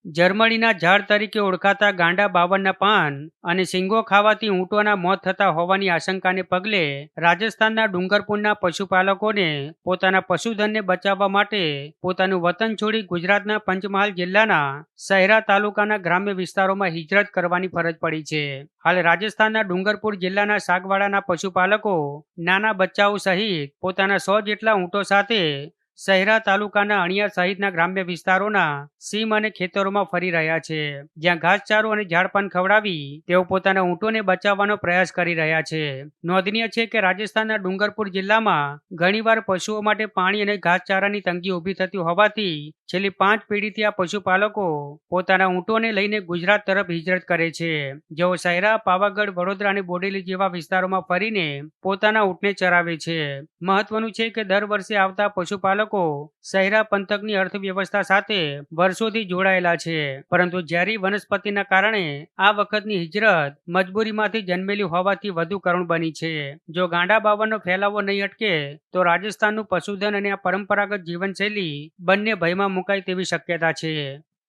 જર્મનીના ઝાડ તરીકે ઓળખાતા ગાંડા બાવળના પાન અને શીંગો ખાવાથી ઊંટોના મોત થતા હોવાની આશંકાને પગલે રાજસ્થાનના ડુંગરપુરના પશુપાલકોને પોતાના પશુધનને બચાવવા માટે પોતાનું વતન છોડી ગુજરાતના પંચમહાલ જિલ્લાના શહેરા તાલુકાના ગ્રામ્ય વિસ્તારોમાં હિજરત કરવાની ફરજ પડી છે. હાલ રાજસ્થાનના ડુંગરપુર જિલ્લાના સાગવાડાના પશુપાલકો નાના બચ્ચાઓ સહિત પોતાના 100 જેટલા ઊંટો સાથે શહેરા તાલુકાના અણિયા સહિતના ગ્રામ્ય વિસ્તારોના સીમ અને ખેતરોમાં ફરી રહ્યા છે, જ્યાં ઘાસચારો અને ઝાડપાન ખવડાવી તેઓ પોતાના ઊંટોને બચાવવાનો પ્રયાસ કરી રહ્યા છે. નોંધનીય છે કે રાજસ્થાનના ડુંગરપુર જિલ્લામાં ઘણીવાર પશુઓ માટે પાણી અને ઘાસચારાની તંગી ઊભી થતી હોવાથી છેલ્લી 5 પેઢીથી આ પશુપાલકો પોતાના ઊંટોને લઈને ગુજરાત તરફ હિજરત કરે છે. જેઓ શહેરા, પાવાગઢ, વડોદરા અને બોડેલી જેવા વિસ્તારોમાં ફરીને પોતાના ઊંટને ચરાવે છે. મહત્વનું છે કે દર વર્ષે આવતા પશુપાલકો શહેરા પંથકની અર્થવ્યવસ્થા સાથે વર્ષોથી જોડાયેલા છે, પરંતુ ઝેરી વનસ્પતિના કારણે આ વખતની હિજરત મજબૂરીમાંથી જન્મેલી હોવાથી વધુ કરુણ બની છે. જો ગાંડા બાવળનો ફેલાવો નહીં અટકે તો રાજસ્થાનનું પશુધન અને આ પરંપરાગત જીવનશૈલી બંને ભયમાં મુકાય તેવી શક્યતા છે.